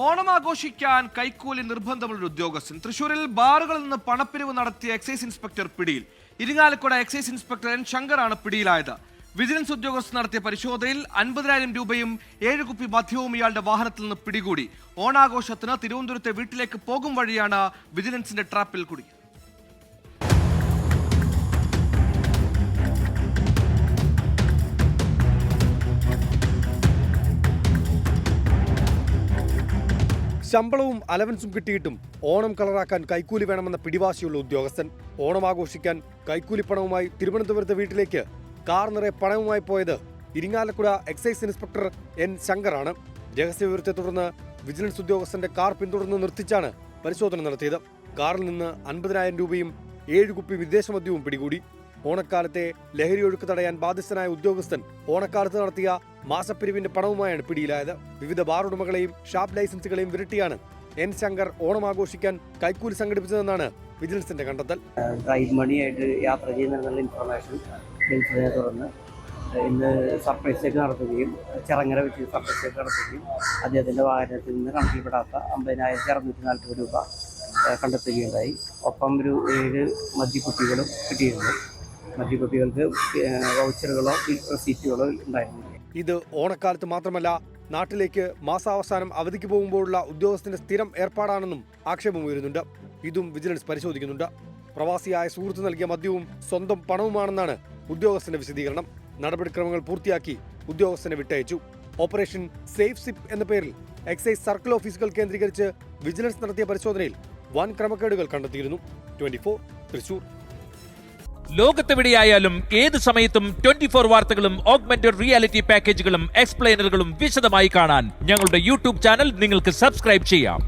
ഓണം ആഘോഷിക്കാൻ കൈക്കൂലി നിർബന്ധമുള്ള ഉദ്യോഗസ്ഥൻ. തൃശൂരിൽ ബാറുകളിൽ നിന്ന് പണപ്പിരിവ് നടത്തിയ എക്സൈസ് ഇൻസ്പെക്ടർ പിടിയിൽ. ഇരിങ്ങാലക്കുട എക്സൈസ് ഇൻസ്പെക്ടർ എൻ ശങ്കറാണ് പിടിയിലായത്. വിജിലൻസ് ഉദ്യോഗസ്ഥർ നടത്തിയ പരിശോധനയിൽ 50,000 രൂപയും 7 കുപ്പി മദ്യവും ഇയാളുടെ വാഹനത്തിൽ നിന്ന് പിടികൂടി. ഓണാഘോഷത്തിന് തിരുവനന്തപുരത്തെ വീട്ടിലേക്ക് പോകും വഴിയാണ് വിജിലൻസിന്റെ ട്രാപ്പിൽ കുടുങ്ങിയത്. ശമ്പളവും അലവൻസും കിട്ടിയിട്ടും ഓണം കളറാക്കാൻ കൈക്കൂലി വേണമെന്ന പിടിവാശിയുള്ള ഉദ്യോഗസ്ഥൻ. ഓണം ആഘോഷിക്കാൻ കൈക്കൂലിപ്പണവുമായി തിരുവനന്തപുരത്തെ വീട്ടിലേക്ക് കാർ നിറയെ പണവുമായി പോയത് ഇരിങ്ങാലക്കുട എക്സൈസ് ഇൻസ്പെക്ടർ എൻ ശങ്കറാണ്. രഹസ്യവിവരത്തെ തുടർന്ന് വിജിലൻസ് ഉദ്യോഗസ്ഥന്റെ കാർ പിന്തുടർന്ന് നിർത്തിച്ചാണ് പരിശോധന നടത്തിയത്. കാറിൽ നിന്ന് 50,000 രൂപയും 7 കുപ്പി വിദേശ മദ്യവും പിടികൂടി. ഓണക്കാലത്തെ ലഹരി ഒഴുക്ക് തടയാൻ ബാധ്യസ്ഥനായ ഉദ്യോഗസ്ഥൻ ഓണക്കാലത്ത് നടത്തിയ മാസപ്പിരിവിന്റെ പണവുമായാണ് പിടിയിലായത്. വിവിധ ബാർ ഉടമകളെയും ഷാപ്പ് ലൈസൻസുകളെയും വിരട്ടിയാണ് എൻ ശങ്കർ ഓണം ആഘോഷിക്കാൻ കൈക്കൂലി സംഘടിപ്പിച്ചതെന്നാണ് വിജിലൻസിന്റെ കണ്ടെത്തൽ. ഡ്രൈവ് മണിയായിട്ട് യാത്ര ചെയ്യുന്നതിനുള്ള ഇൻഫർമേഷൻ ലഭിച്ചതിനെ തുടർന്ന് ഇന്ന് സർപ്രൈസ് ചെക്ക് നടത്തുകയും ചിറങ്ങര വെച്ച് സർപ്രൈസ് ചെക്ക് നടത്തുകയും അദ്ദേഹത്തിൻ്റെ വാഹനത്തിൽ നിന്ന് കണക്കിൽപ്പെടാത്ത 50,640 രൂപ കണ്ടെത്തുകയുണ്ടായി. ഒപ്പം ഒരു 7 മദ്യക്കുപ്പികളും കിട്ടിയിരുന്നു. മദ്യക്കുപ്പികൾക്ക് വൗച്ചറുകളോ റെസീറ്റുകളോ ഉണ്ടായിരുന്നു. ഇത് ഓണക്കാലത്ത് മാത്രമല്ല, നാട്ടിലേക്ക് മാസാവസാനം അവധിക്ക് പോകുമ്പോഴുള്ള ഉദ്യോഗസ്ഥന്റെ സ്ഥിരം ഏർപ്പാടാണെന്നും ആക്ഷേപമുയരുന്നുണ്ട്. ഇതും വിജിലൻസ് പരിശോധിക്കുന്നുണ്ട്. പ്രവാസിയായ സുഹൃത്ത് നൽകിയ മദ്യവും സ്വന്തം പണവുമാണെന്നാണ് ഉദ്യോഗസ്ഥന്റെ വിശദീകരണം. നടപടിക്രമങ്ങൾ പൂർത്തിയാക്കി ഉദ്യോഗസ്ഥനെ വിട്ടയച്ചു. ഓപ്പറേഷൻ സേഫ് സിപ്പ് എന്ന പേരിൽ എക്സൈസ് സർക്കിൾ ഓഫീസുകൾ കേന്ദ്രീകരിച്ച് വിജിലൻസ് നടത്തിയ പരിശോധനയിൽ വൻ ക്രമക്കേടുകൾ കണ്ടെത്തിയിരുന്നു. 24 തൃശൂർ. ലോകത്തെവിടെയായാലും ഏത് സമയത്തും 24 വാർത്തകളും ഓഗ്മെന്റഡ് റിയാലിറ്റി പാക്കേജുകളും എക്സ്പ്ലെയിനറുകളും വിശദമായി കാണാൻ ഞങ്ങളുടെ യൂട്യൂബ് ചാനൽ നിങ്ങൾക്ക് സബ്സ്ക്രൈബ് ചെയ്യാം.